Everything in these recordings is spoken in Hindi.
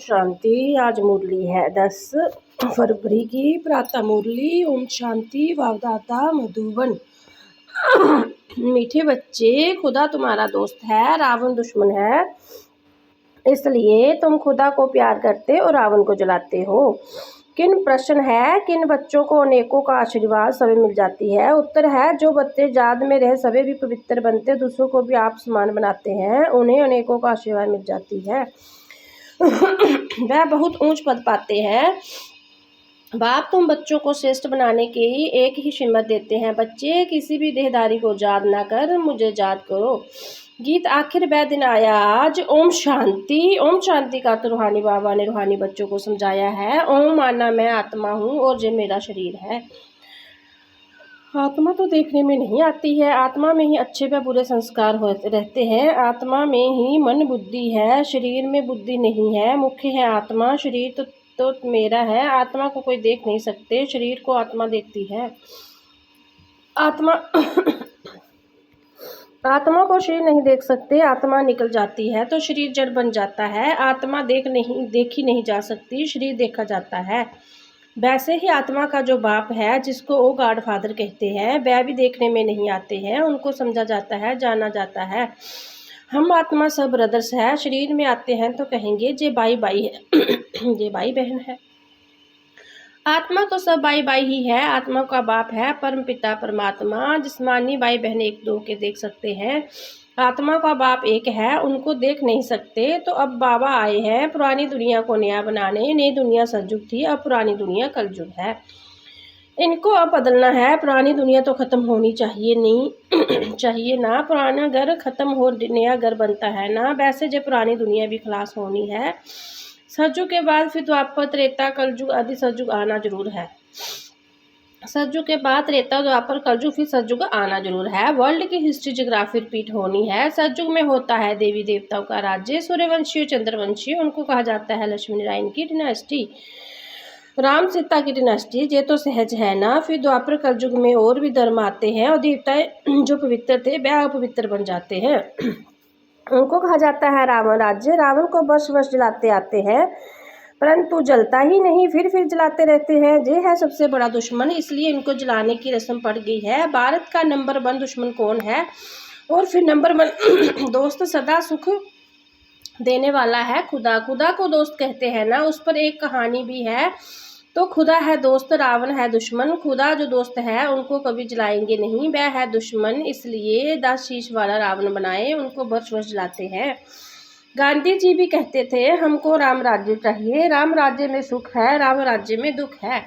शांति। आज मुरली है 10 फरवरी की प्रातः मुरली। ओम शांति। वावदाता मधुबन। मीठे बच्चे, खुदा तुम्हारा दोस्त है, रावण दुश्मन है। इसलिए तुम खुदा को प्यार करते और रावण को जलाते हो। किन प्रश्न है, किन बच्चों को अनेकों का आशीर्वाद सभी मिल जाती है। उत्तर है, जो बच्चे जाद में रह सभी भी पवित्र बनते, दूसरों को भी आप समान बनाते हैं, उन्हें अनेकों का आशीर्वाद मिल जाती है। वह बहुत ऊंच पद पाते हैं। बाप तुम बच्चों को श्रेष्ठ बनाने के ही एक ही श्रीमत देते हैं। बच्चे, किसी भी देहदारी को याद ना कर मुझे याद करो। गीत आखिर वह दिन आया आज। ओम शांति। ओम शांति का तो रूहानी बाबा ने रूहानी बच्चों को समझाया है। ओम माना मैं आत्मा हूँ और ये मेरा शरीर है। आत्मा तो देखने में नहीं आती है, आत्मा में ही अच्छे व बुरे संस्कार रहते हैं। आत्मा में ही मन बुद्धि है, शरीर में बुद्धि नहीं है। मुख्य है आत्मा, शरीर तो मेरा है। आत्मा को कोई देख नहीं सकते, शरीर को आत्मा देखती है। आत्मा आत्मा को शरीर नहीं देख सकते। आत्मा निकल जाती है तो शरीर जड़ बन जाता है। आत्मा देखी नहीं जा सकती, शरीर देखा जाता है। वैसे ही आत्मा का जो बाप है, जिसको वो गॉड फादर कहते हैं, वह भी देखने में नहीं आते हैं, उनको समझा जाता है, जाना जाता है। हम आत्मा सब ब्रदर्स है। शरीर में आते हैं तो कहेंगे जे भाई भाई है ये भाई बहन है। आत्मा तो सब भाई भाई ही है। आत्मा का बाप है परम पिता परमात्मा। जिस्मानी भाई बहन एक दो के देख सकते हैं, आत्मा का बाप एक है, उनको देख नहीं सकते। तो अब बाबा आए हैं पुरानी दुनिया को नया बनाने। नई दुनिया सतयुग थी, अब पुरानी दुनिया कलयुग है। इनको अब बदलना है। पुरानी दुनिया तो ख़त्म होनी चाहिए नहीं चाहिए ना। पुराना घर ख़त्म हो नया घर बनता है ना। वैसे जो पुरानी दुनिया भी खलास होनी है। सतयुग के बाद फिर द्वापर त्रेता कलयुग आदि सतयुग आना जरूर है। सतयुग के बाद त्रेता द्वापर कलयुग फिर सतयुग आना जरूर है। वर्ल्ड की हिस्ट्री जोग्राफी रिपीट होनी है। सतयुग में होता है देवी देवताओं का राज्य, सूर्यवंशी चंद्रवंशी, उनको कहा जाता है लक्ष्मी नारायण की डिनास्टी, राम सीता की डिनास्टी। ये तो सहज है ना। फिर द्वापर कलयुग में और भी धर्म आते हैं और देवताएं जो पवित्र थे वह अपवित्र बन जाते हैं, उनको कहा जाता है रावण राज्य। रावण को वर्ष वर्ष जलाते आते हैं परंतु जलता ही नहीं, फिर जलाते रहते हैं। ये है सबसे बड़ा दुश्मन, इसलिए इनको जलाने की रस्म पड़ गई है। भारत का नंबर 1 दुश्मन कौन है? और फिर नंबर 1 दोस्त सदा सुख देने वाला है खुदा। खुदा को दोस्त कहते हैं ना। उस पर एक कहानी भी है। तो खुदा है दोस्त, रावण है दुश्मन। खुदा जो दोस्त है उनको कभी जलाएंगे नहीं, वह है दुश्मन, इसलिए 10 शीश वाला रावण बनाए, उनको वर्ष वर्ष जलाते हैं। गांधी जी भी कहते थे हमको राम राज्य चाहिए, राम राज्य में सुख है, राम राज्य में दुख है।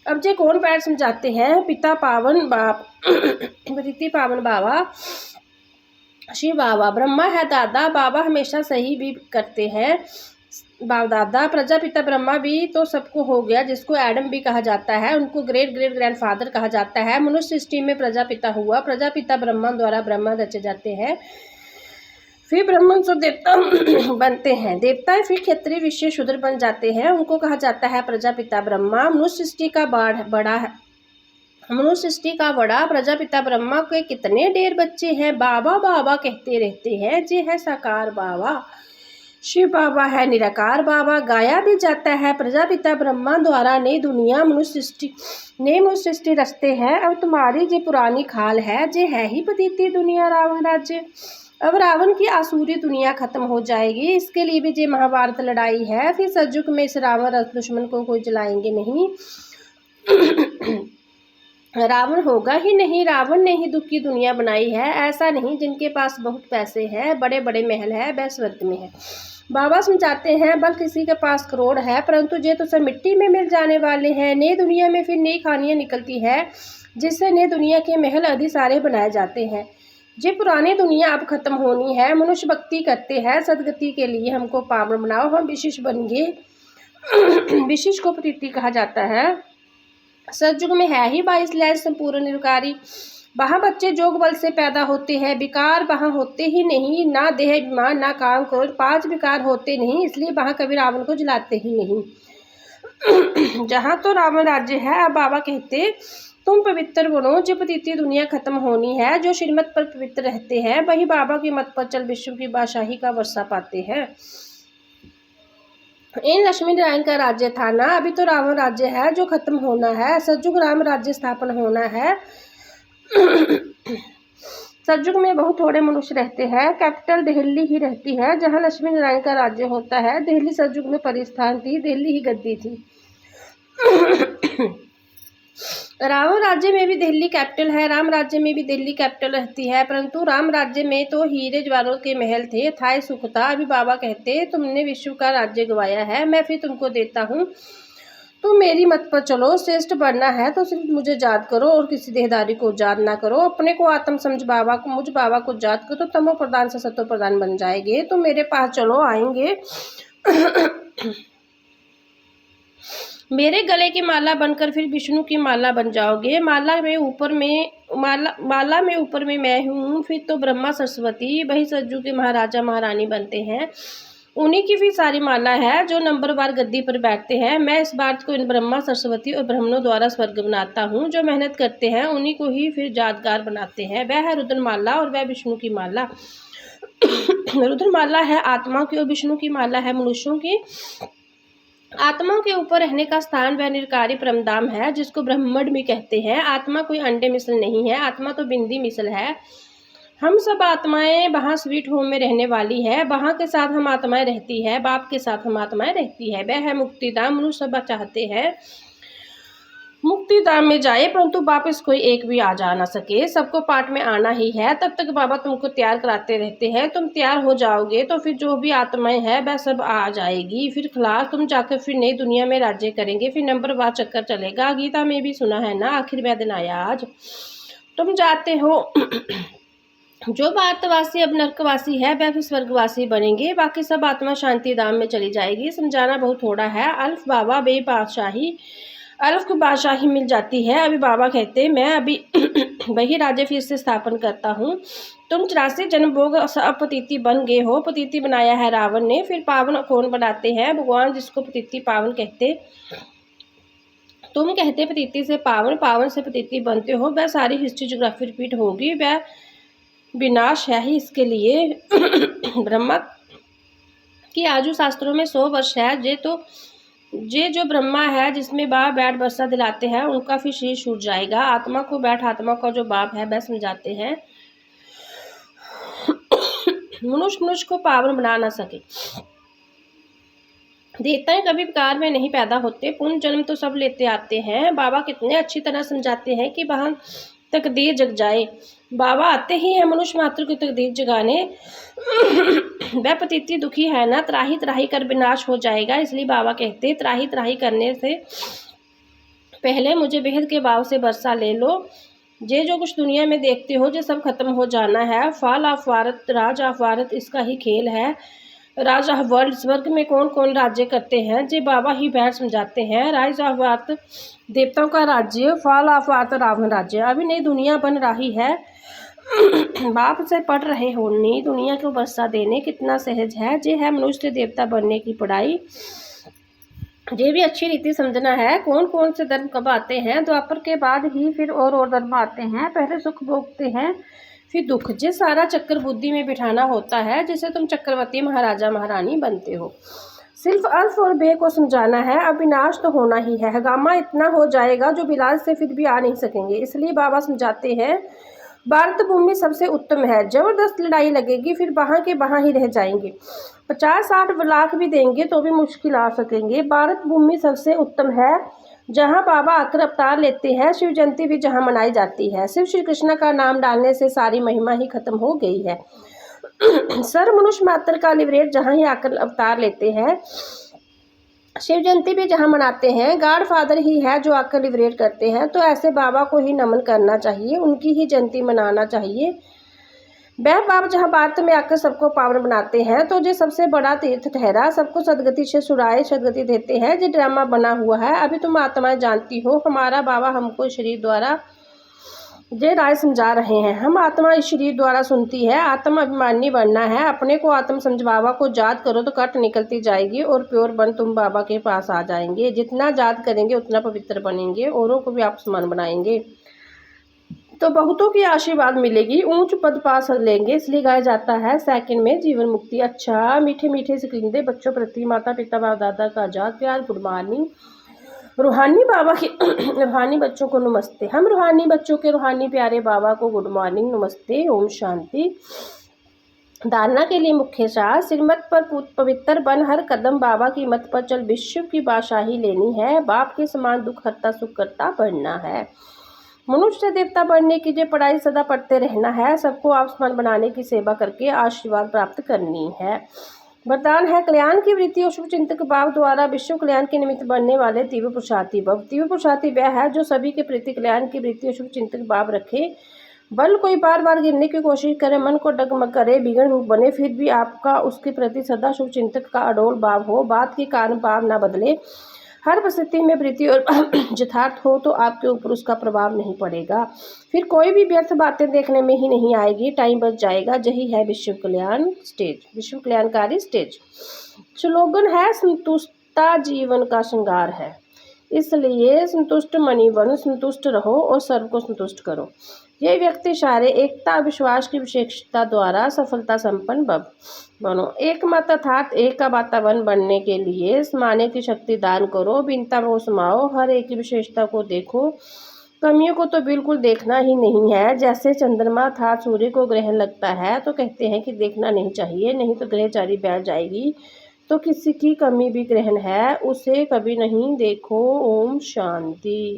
अब जे कौन बैठ समझाते हैं? पिता पावन बाप प्रीति पावन बाबा शिव बाबा। ब्रह्मा है दादा, बाबा हमेशा सही भी करते हैं। बाप दादा प्रजापिता ब्रह्मा भी तो सबको हो गया, जिसको एडम भी कहा जाता है, उनको ग्रेट ग्रेट ग्रैंडफादर कहा जाता है। मनुष्य सृष्टि में प्रजापिता हुआ, प्रजापिता ब्रह्मा द्वारा ब्रह्मा रचे जाते हैं, फिर ब्राह्मण से देवता बनते हैं। देवता फिर क्षत्रिय विषय शूद्र बन जाते हैं, उनको कहा जाता है प्रजापिता ब्रह्मा। मनुष्य सृष्टि का बड़ा है, मनुष्य सृष्टि का बड़ा प्रजापिता ब्रह्मा के कितने ढेर बच्चे हैं। बाबा बाबा कहते रहते हैं, जे है साकार बाबा। शिव बाबा है निराकार बाबा। गाया भी जाता है प्रजापिता ब्रह्मा द्वारा नई दुनिया मनुष्य सृष्टि रचते हैं। अब तुम्हारी जी पुरानी खाल है, जे है ही बदीती दुनिया रावण राज्य। अब रावण की आसुरी दुनिया खत्म हो जाएगी, इसके लिए भी जे महाभारत लड़ाई है। फिर सतयुग में इस रावण दुश्मन को कोई जलाएंगे नहीं रावण होगा ही नहीं। रावण ने ही दुख की दुनिया बनाई है। ऐसा नहीं जिनके पास बहुत पैसे हैं, बड़े बड़े महल है, वह स्वर्ग में है। बाबा समझाते हैं बल किसी के पास करोड़ है परंतु ये तो सब मिट्टी में मिल जाने वाले हैं। नई दुनिया में फिर नई कहानियाँ निकलती है, जिससे नई दुनिया के महल आदि सारे बनाए जाते हैं। ये पुरानी दुनिया अब खत्म होनी है। मनुष्य भक्ति करते हैं सदगति के लिए, हमको पावन बनाओ, हम विशिष्ट बन गए। विशिष्ट को प्रीति कहा जाता है। सतयुग में है ही 22 लहर संपूर्ण निरकारी। वहाँ बच्चे जोग बल से पैदा होते हैं, विकार वहाँ होते ही नहीं, ना देह अभिमान ना काम क्रोध, 5 विकार होते नहीं, इसलिए वहाँ कभी रावण को जलाते ही नहीं। जहाँ तो रावण राज्य है। अब बाबा कहते तुम पवित्र बनो, जो पतिती दुनिया खत्म होनी है। जो श्रीमत पर पवित्र रहते हैं वही बाबा की मत पर चल विश्व की बादशाही का वर्षा पाते हैं। इन लक्ष्मी नारायण का राज्य था ना, अभी तो रावण राज्य है जो खत्म होना है, सतयुग राम राज्य स्थापन होना है। सतयुग में बहुत थोड़े मनुष्य रहते हैं, कैपिटल दिल्ली ही रहती है जहाँ लक्ष्मी नारायण का राज्य होता है। दिल्ली सतयुग में परिस्थान थी, दिल्ली ही गद्दी थी। रावण राज्य में भी दिल्ली कैपिटल है, राम राज्य में भी दिल्ली कैपिटल रहती है, परंतु राम राज्य में तो हीरे ज्वारों के महल थे, थाई सुख था। अभी बाबा कहते तुमने विश्व का राज्य गवाया है, मैं फिर तुमको देता हूँ, तुम मेरी मत पर चलो। श्रेष्ठ बनना है तो सिर्फ मुझे याद करो और किसी देहदारी को याद ना करो। अपने को आत्म समझ बाबा को, मुझ बाबा को याद करो तो तमो प्रधान से सतो प्रधान बन जाएंगे। तुम मेरे पास चलो आएंगे। मेरे गले की माला बनकर फिर विष्णु की माला बन जाओगे। माला में ऊपर में मैं हूँ, फिर तो ब्रह्मा सरस्वती वही सज्जू के महाराजा महारानी बनते हैं। उन्हीं की भी सारी माला है जो नंबरवार गद्दी पर बैठते हैं। मैं इस बात को इन ब्रह्मा सरस्वती और ब्राह्मणों द्वारा स्वर्ग बनाता हूँ। जो मेहनत करते हैं उन्हीं को ही फिर यादगार बनाते हैं। वह है रुद्रमाला और वह विष्णु की माला। रुद्रमाला है आत्मा की और विष्णु की माला है मनुष्यों की। आत्मा के ऊपर रहने का स्थान वह निरकारी परमधाम है जिसको ब्रह्मंड भी कहते हैं। आत्मा कोई अंडे मिसल नहीं है, आत्मा तो बिंदी मिसल है। हम सब आत्माएं वहाँ स्वीट होम में रहने वाली है, वहाँ के साथ हम आत्माएं रहती है, बाप के साथ हम आत्माएं रहती है। वह है मुक्तिधाम। मनुष्य सब चाहते हैं मुक्तिधाम में जाए, परंतु वापस कोई एक भी आ जा ना सके। सबको पाठ में आना ही है। तब तक बाबा तुमको तैयार कराते रहते हैं। तुम तैयार हो जाओगे तो फिर जो भी आत्माएं हैं वह सब आ जाएगी। फिर खलास तुम जाकर फिर नई दुनिया में राज्य करेंगे। फिर नंबरवार चक्कर चलेगा। गीता में भी सुना है ना, आखिर वह दिन आया आज। तुम जाते हो। जो भारतवासी अब नरकवासी है वह भी स्वर्गवासी बनेंगे। बाकी सब आत्मा शांति धाम में चली जाएगी। समझाना बहुत थोड़ा है। अल्फ बाबा बे बादशाही, अल्फ को बादशाही मिल जाती है। अभी बाबा कहते मैं अभी वही राज्य फिर से स्थापन करता हूँ। तुम 84 जन्म भोग अब पतिति बन गए हो। पतिति बनाया है रावण ने। फिर पावन कौन बनाते हैं? भगवान, जिसको पतिति पावन कहते। तुम कहते पतिति से पावन, पावन से पतिति बनते हो। वह सारी हिस्ट्री ज्योग्राफी रिपीट होगी। वह विनाश है ही इसके लिए। ब्रह्मा की आयु शास्त्रों में 100 वर्ष है। ये जो ब्रह्मा है जिसमें बाप बैठ वर्षा दिलाते हैं उनका फिर शरीर छूट जाएगा। आत्मा को बैठ आत्मा का जो बाप है वह समझाते हैं। मनुष्य को पावन बना ना सके। देवताएं कभी विकार में नहीं पैदा होते, पुण्य जन्म तो सब लेते आते हैं। बाबा कितने अच्छी तरह समझाते हैं कि वहाँ तकदीर जग जाए। बाबा आते ही है मनुष्य मात्र की तकदीर जगाने। वह पतिति दुखी है ना, त्राही त्राही कर विनाश हो जाएगा। इसलिए बाबा कहते त्राही त्राही करने से पहले मुझे बेहद के भाव से वर्षा ले लो। ये जो कुछ दुनिया में देखते हो ये सब खत्म हो जाना है। Fall of Bharat, Raj of Bharat इसका ही खेल है। राज ऑफ वर्ल्ड, स्वर्ग में कौन कौन राज्य करते हैं जे बाबा ही बैठ समझाते हैं। राइज ऑफ भारत देवताओं का राज्य, फॉल ऑफ भारत रावण राज्य। अभी नई दुनिया बन रही है। बाप से पढ़ रहे हो नई दुनिया को वर्षा देने कितना सहज है। जे है मनुष्य देवता बनने की पढ़ाई। ये भी अच्छी रीति समझना है। कौन कौन से धर्म कब आते हैं? द्वापर के बाद ही फिर और धर्म आते हैं। पहले सुख भोगते हैं फिर दुख। ये सारा चक्कर बुद्धि में बिठाना होता है जिससे तुम चक्रवर्ती महाराजा महारानी बनते हो। सिर्फ अल्फ और बे को समझाना है। अविनाश तो होना ही है। हंगामा इतना हो जाएगा जो बिलाज से फिर भी आ नहीं सकेंगे। इसलिए बाबा समझाते हैं भारत भूमि सबसे उत्तम है। जबरदस्त लड़ाई लगेगी फिर वहाँ के वहाँ ही रह जाएंगे। 50-60 लाख भी देंगे तो भी मुश्किल आ सकेंगे। भारत भूमि सबसे उत्तम है जहाँ बाबा आकर अवतार लेते हैं। शिव जयंती भी जहाँ मनाई जाती है। सिर्फ श्री कृष्ण का नाम डालने से सारी महिमा ही खत्म हो गई है। सर मनुष्य मात्र का लिवरेट जहाँ ही आकर अवतार लेते हैं। शिव जयंती भी जहाँ मनाते हैं। गॉड फादर ही है जो आकर लिवरेट करते हैं। तो ऐसे बाबा को ही नमन करना चाहिए, उनकी ही जयंती मनाना चाहिए। वह बाबा जहाँ भारत में आकर सबको पावन बनाते हैं तो ये सबसे बड़ा तीर्थ ठहरा। सबको सदगति से सुराए सदगति देते हैं। ये ड्रामा बना हुआ है। अभी तुम आत्माएं जानती हो हमारा बाबा हमको शरीर द्वारा ये राय समझा रहे हैं। हम आत्मा इस शरीर द्वारा सुनती है। आत्मा अभिमानी बनना है। अपने को आत्म समझ बाबा को याद करो तो कट निकलती जाएगी और प्योर बन तुम बाबा के पास आ जाएंगे। जितना याद करेंगे उतना पवित्र बनेंगे, औरों को भी आप समान बनाएंगे। तो बहुतों की आशीर्वाद मिलेगी, ऊंच पद पा लेंगे, इसलिए गाया जाता है सेकंड में जीवन मुक्ति। अच्छा, मीठे मीठे सिकलिंदे बच्चों प्रति माता पिता बाप दादा का आजाद प्यार, गुड मॉर्निंग। रूहानी बाबा के रूहानी बच्चों को नमस्ते। हम रूहानी बच्चों के रूहानी प्यारे बाबा को गुड मॉर्निंग, नमस्ते, ओम शांति। धारणा के लिए मुख्य सार, श्रीमत पर पवित्र बन, हर कदम बाबा की मत पर चल, विश्व की बादशाही लेनी है, बाप के समान दुख हरता सुख करता बढ़ना है। मनुष्य से देवता बढ़ने की जो पढ़ाई सदा पढ़ते रहना है, सबको आपसमान बनाने की सेवा करके आशीर्वाद प्राप्त करनी है। वरदान है कल्याण की वृत्ति और शुभ चिंतक भाव द्वारा विश्व कल्याण के निमित्त बनने वाले तीव्र पुरुषार्थी भव। तीव्र पुरुषार्थी वह है जो सभी के प्रति कल्याण की वृत्ति और शुभ चिंतक भाव रखे। बल कोई बार बार गिरने की कोशिश करे, मन को डगमग करे, बिगड़ रूप बने, फिर भी आपका उसके प्रति सदा शुभ चिंतक का अडोल भाव हो, बात के कारण भाव न बदले, हर परिस्थिति में वृत्ति और यथार्थ हो, तो आपके ऊपर उसका प्रभाव नहीं पड़ेगा। फिर कोई भी व्यर्थ बातें देखने में ही नहीं आएगी, टाइम बच जाएगा। यही है विश्व कल्याण स्टेज, विश्व कल्याणकारी स्टेज। स्लोगन है संतुष्टता जीवन का श्रृंगार है, इसलिए संतुष्ट मनी बनो, संतुष्ट रहो और सर्व को संतुष्ट करो। ये व्यक्ति सारे एकता विश्वास की विशेषता द्वारा सफलता संपन्न बनो। एक मत अर्थात एक का वातावरण बनने के लिए समाने की शक्ति दान करो, भिन्नता को समाओ, हर एक की विशेषता को देखो, कमियों को तो बिल्कुल देखना ही नहीं है। जैसे चंद्रमा अर्थात सूर्य को ग्रहण लगता है तो कहते हैं कि देखना नहीं चाहिए, नहीं तो ग्रहचारी बैठ जाएगी। तो किसी की कमी भी ग्रहण है, उसे कभी नहीं देखो। ओम शांति।